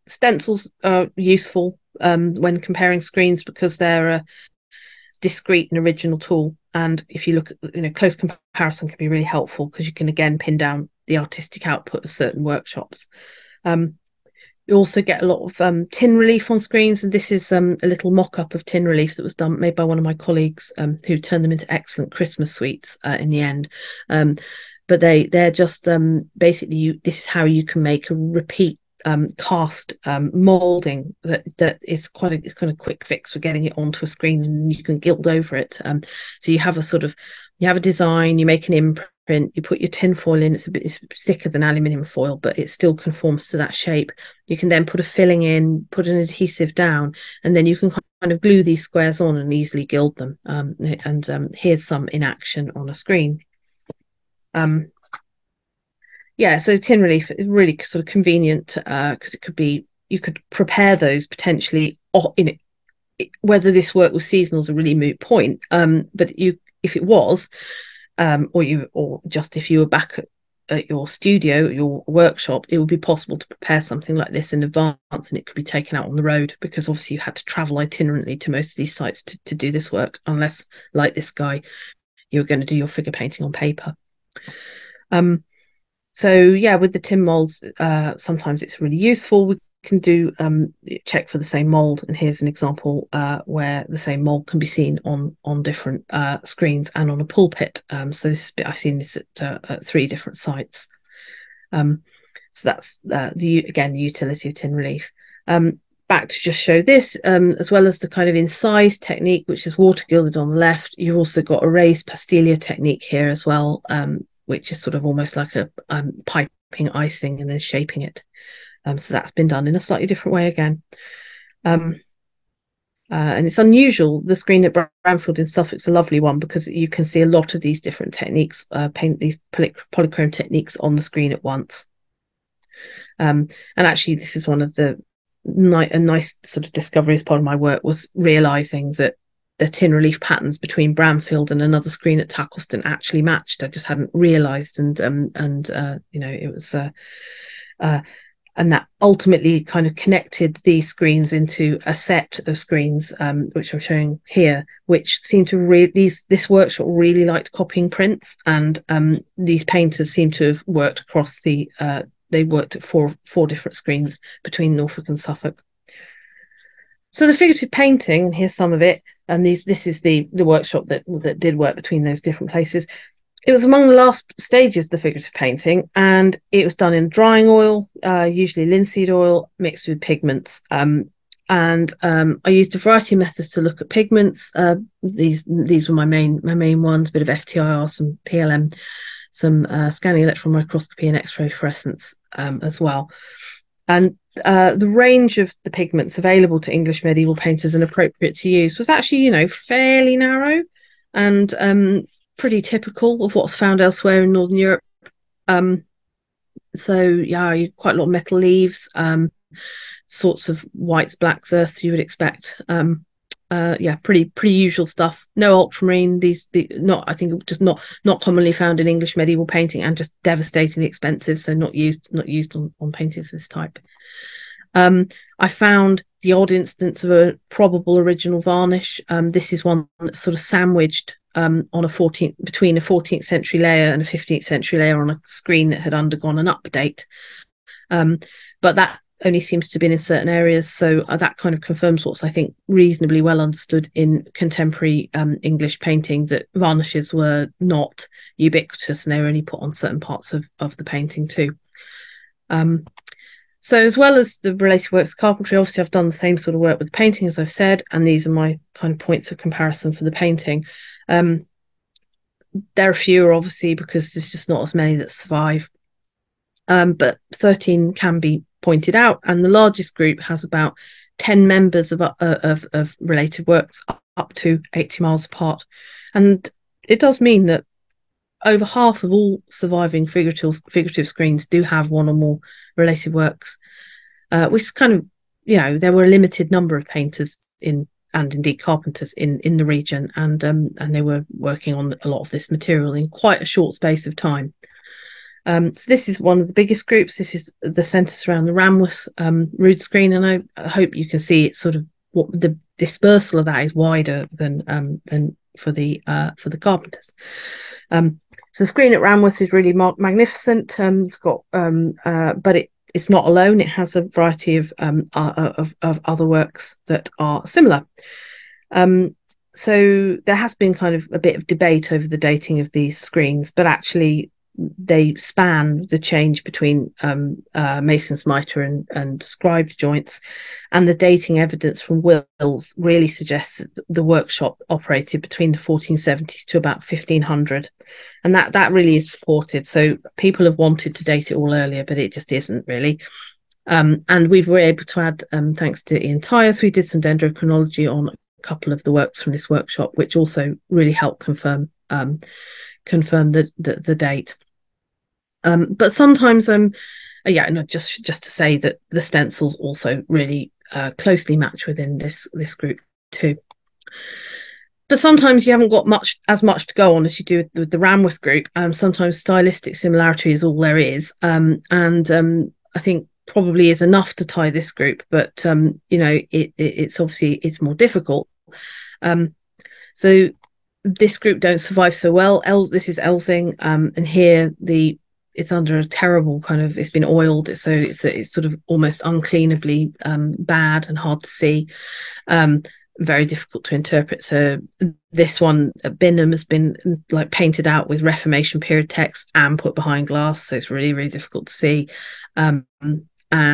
Stencils are useful when comparing screens because they're a discrete and original tool. And if you look at, close comparison can be really helpful because you can again pin down the artistic output of certain workshops. You also get a lot of tin relief on screens, and this is a little mock-up of tin relief that was made by one of my colleagues who turned them into excellent Christmas sweets in the end. But they're just basically this is how you can make a repeat cast molding that is quite a kind of quick fix for getting it onto a screen, and you can gild over it. So you have a design, you make an imprint, you put your tin foil in. It's thicker than aluminium foil, but it still conforms to that shape. You can then put a filling in, put an adhesive down, and then you can kind of glue these squares on and easily gild them. Here's some in action on a screen. Yeah, so tin relief is really sort of convenient because you could prepare those potentially in it. Whether this work was seasonal is a really moot point, but if it was, or just if you were back at your studio, your workshop, it would be possible to prepare something like this in advance, and it could be taken out on the road, because obviously you had to travel itinerantly to most of these sites to do this work, unless, like this guy, you're going to do your figure painting on paper. So yeah, with the tin molds, sometimes it's really useful. We can do check for the same mold, and here's an example where the same mold can be seen on different screens and on a pulpit. So I've seen this at 3 different sites. So that's the utility of tin relief. Back to just show this, as well as the kind of incise technique, which is water gilded on the left, you've also got a raised pastilla technique here as well, which is sort of almost like a piping icing and then shaping it. So that's been done in a slightly different way again. And it's unusual. The screen at Bramfield in Suffolk's a lovely one because you can see a lot of these different techniques, paint these polychrome techniques on the screen at once. And actually, this is one of a nice sort of discovery as part of my work, was realising that the tin relief patterns between Bramfield and another screen at Tackleston actually matched. I just hadn't realised, and you know, it was. And that ultimately kind of connected these screens into a set of screens, which I'm showing here, which seem to this workshop really liked copying prints, and these painters seem to have worked across they worked at four different screens between Norfolk and Suffolk. So the figurative painting, and here's some of it, and this is the workshop that did work between those different places. It was among the last stages of the figurative painting, and it was done in drying oil, usually linseed oil, mixed with pigments. I used a variety of methods to look at pigments. These were my main ones: a bit of FTIR, some PLM, some scanning electron microscopy, and X-ray fluorescence as well. And the range of the pigments available to English medieval painters and appropriate to use was actually, you know, fairly narrow and pretty typical of what's found elsewhere in Northern Europe. So yeah, quite a lot of metal leaves, sorts of whites, blacks, earths you would expect. Yeah, pretty usual stuff. No ultramarine. I think just not commonly found in English medieval painting, and just devastatingly expensive. So not used on paintings of this type. I found the odd instance of a probable original varnish. This is one that's sort of sandwiched on between a 14th century layer and a 15th century layer on a screen that had undergone an update. But that only seems to have been in certain areas, so that kind of confirms what's, I think, reasonably well understood in contemporary English painting, that varnishes were not ubiquitous and they were only put on certain parts of the painting too. So as well as the related works of carpentry, obviously I've done the same sort of work with painting, as I've said, and these are my kind of points of comparison for the painting. There are fewer, obviously, because there's just not as many that survive. But 13 can be pointed out, and the largest group has about 10 members of related works up to 80 miles apart. And it does mean that over half of all surviving figurative screens do have one or more related works, which is kind of, you know, there were a limited number of painters and indeed carpenters in the region, and they were working on a lot of this material in quite a short space of time. So this is one of the biggest groups. This is the centres around the Ramworth rood screen, and I hope you can see it's sort of what the dispersal of that is wider than for the carpenters. So the screen at Ramworth is really magnificent. It's got, but it's not alone. It has a variety of other works that are similar. So there has been kind of a bit of debate over the dating of these screens, but actually they span the change between mason's mitre and scribed joints, and the dating evidence from wills really suggests that the workshop operated between the 1470s to about 1500, and that really is supported. So people have wanted to date it all earlier, but it just isn't really. And we were able to add, thanks to Ian Tyers, we did some dendrochronology on a couple of the works from this workshop, which also really helped confirm the date. But sometimes, just to say that the stencils also really closely match within this group too. But sometimes you haven't got as much to go on as you do with the Ramworth group. Sometimes stylistic similarity is all there is, and I think probably is enough to tie this group. But it's obviously it's more difficult. So this group don't survive so well. This is Elsing, and here it's under a terrible kind of, it's been oiled, so it's sort of almost uncleanably bad and hard to see, very difficult to interpret. So this one at Binham has been like painted out with Reformation period text and put behind glass, so it's really, really difficult to see. Only 4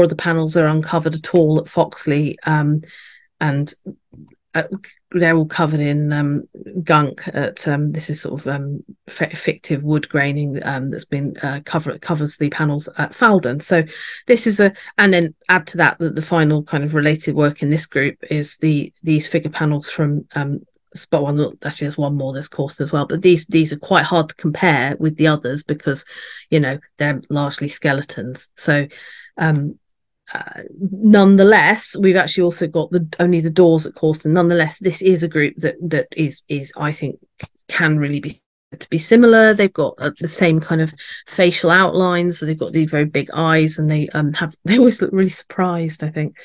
of the panels are uncovered at all at Foxley, and they're all covered in gunk. This is sort of fictive wood graining that's been covers the panels at Falden. So this is and then add to that the final kind of related work in this group is these figure panels from spot one. Actually, there's one more. There's Courtauld as well, but these are quite hard to compare with the others because they're largely skeletons. So nonetheless, we've actually also got only the doors at Courtauld. Nonetheless, this is a group that is I think can really be similar. They've got the same kind of facial outlines. So they've got these very big eyes, and they always look really surprised, I think.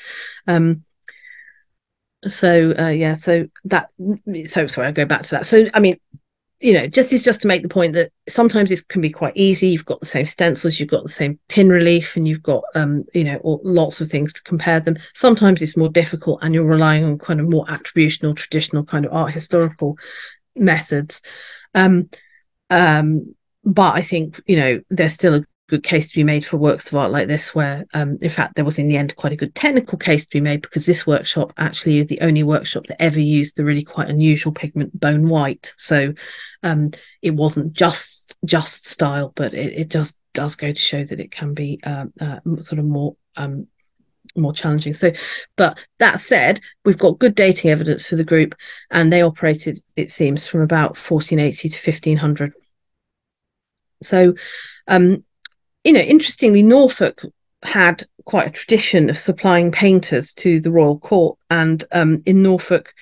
So sorry, I'll go back to that. So I mean, just to make the point that sometimes it can be quite easy. You've got the same stencils, you've got the same tin relief, and you've got lots of things to compare them. Sometimes it's more difficult, and you're relying on kind of more attributional, traditional kind of art historical methods. But I think there's still a good case to be made for works of art like this, where in fact there was in the end quite a good technical case to be made, because this workshop actually is the only workshop that ever used the really quite unusual pigment bone white. So it wasn't just style, but it just does go to show that it can be sort of more challenging. So, but that said, we've got good dating evidence for the group, and they operated, it seems, from about 1480 to 1500. So interestingly, Norfolk had quite a tradition of supplying painters to the royal court, and in Norfolk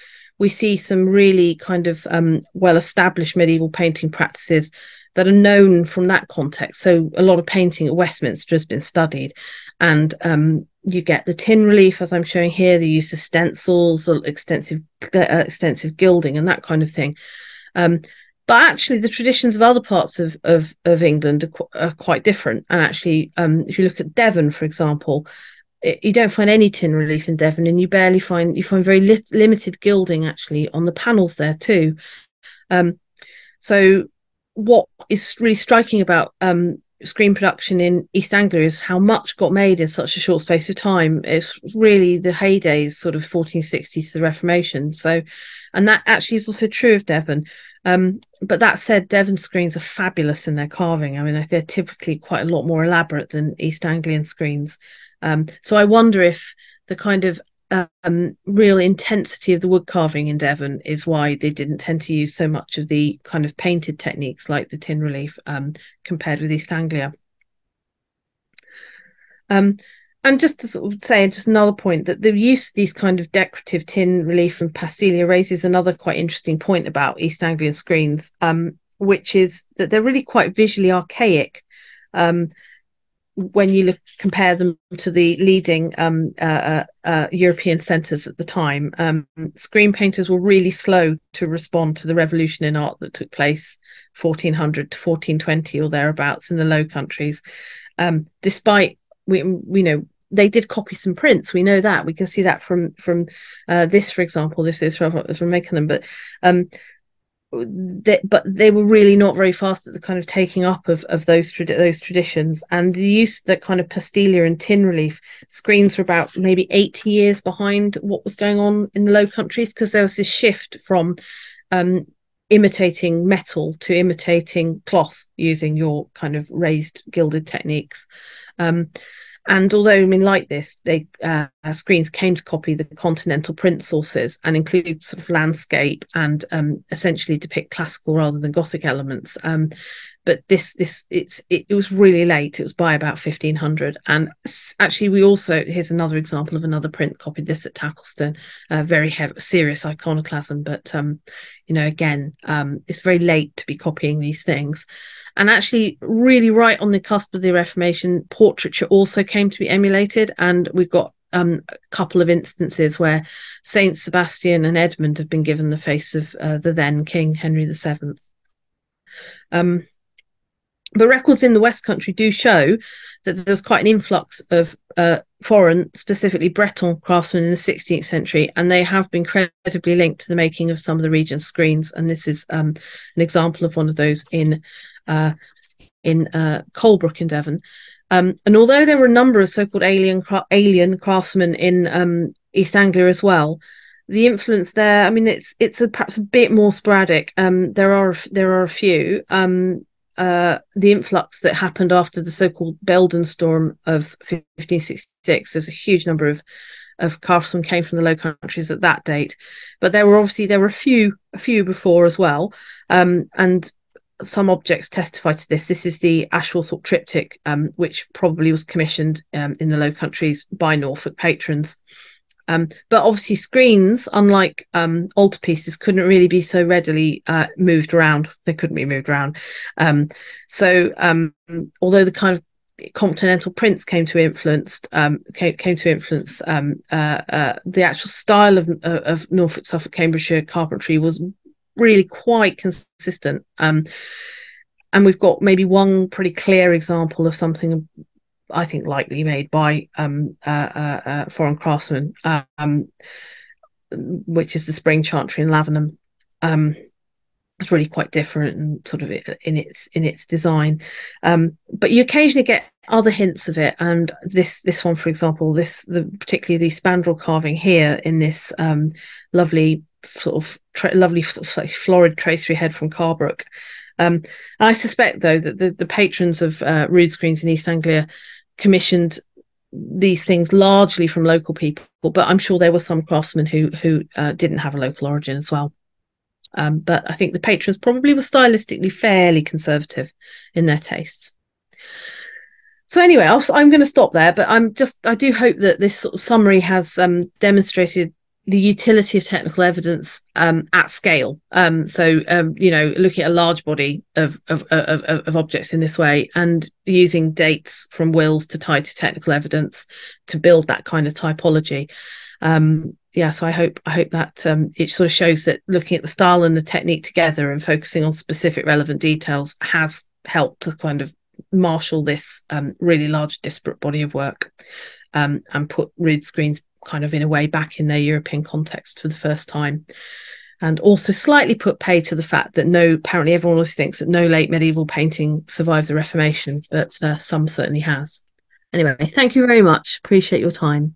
we see some really kind of well-established medieval painting practices that are known from that context. So a lot of painting at Westminster has been studied, and you get the tin relief, as I'm showing here, the use of stencils or extensive gilding and that kind of thing. But actually, the traditions of other parts of England are quite different. And actually, if you look at Devon, for example, you don't find any tin relief in Devon, and you find very limited gilding actually on the panels there too. So what is really striking about screen production in East Anglia is how much got made in such a short space of time. It's really the heydays, sort of 1460s to the Reformation. So, and that actually is also true of Devon. But that said, Devon screens are fabulous in their carving. I mean, they're typically quite a lot more elaborate than East Anglian screens. So I wonder if the kind of real intensity of the wood carving in Devon is why they didn't tend to use so much of the kind of painted techniques like the tin relief compared with East Anglia. And just to sort of say, just another point, that the use of these kind of decorative tin relief and pastilia raises another quite interesting point about East Anglian screens, which is that they're really quite visually archaic when you compare them to the leading European centres at the time. Screen painters were really slow to respond to the revolution in art that took place 1400 to 1420 or thereabouts in the Low Countries, despite we know they did copy some prints. We know that. We can see that from this, for example. This is from Meckenham, but they were really not very fast at the kind of taking up of those traditions, and the use of that kind of pastilia and tin relief screens were about maybe 80 years behind what was going on in the Low Countries, because there was this shift from imitating metal to imitating cloth using your kind of raised gilded techniques. And although, I mean, like this, screens came to copy the continental print sources and include sort of landscape and essentially depict classical rather than Gothic elements. But it was really late. It was by about 1500. And actually, here's another example of another print copied this at Tacklestone. Very heavy, serious iconoclasm, but again, it's very late to be copying these things. And actually, really right on the cusp of the Reformation, portraiture also came to be emulated. And we've got a couple of instances where Saint Sebastian and Edmund have been given the face of the then King Henry VII. But records in the West Country do show that there's quite an influx of foreign, specifically Breton craftsmen in the 16th century, and they have been credibly linked to the making of some of the region's screens. And this is an example of one of those in Colebrook in Devon. And although there were a number of so-called alien craftsmen in East Anglia as well, the influence there, I mean, it's perhaps a bit more sporadic. There are a few. The influx that happened after the so-called Belden storm of 1566. There's a huge number of craftsmen came from the Low Countries at that date, but there were a few before as well, and some objects testify to this. This is the Ashworthorpe triptych, which probably was commissioned in the Low Countries by Norfolk patrons. But obviously screens, unlike altarpieces, couldn't really be so readily moved around. They couldn't be moved around. So although the kind of continental prints came to influence the actual style of Norfolk, Suffolk, Cambridgeshire carpentry was really quite consistent. And we've got maybe one pretty clear example of something I think likely made by foreign craftsmen, which is the Spring Chantry in Lavenham. It's really quite different and sort of in its design, but you occasionally get other hints of it. And this one, for example, particularly the spandrel carving here in this lovely sort of like florid tracery head from Carbrook. I suspect though that the patrons of rood screens in East Anglia commissioned these things largely from local people, but I'm sure there were some craftsmen who didn't have a local origin as well. But I think the patrons probably were stylistically fairly conservative in their tastes. So anyway, I'm going to stop there, but I do hope that this sort of summary has demonstrated the utility of technical evidence at scale. So looking at a large body of objects in this way and using dates from wills to tie to technical evidence to build that kind of typology. So I hope that it sort of shows that looking at the style and the technique together and focusing on specific relevant details has helped to kind of marshal this really large disparate body of work, and put rood screens kind of in a way back in their European context for the first time, and also slightly put pay to the fact that apparently everyone always thinks that no late medieval painting survived the Reformation, but some certainly has. Anyway, thank you very much. Appreciate your time.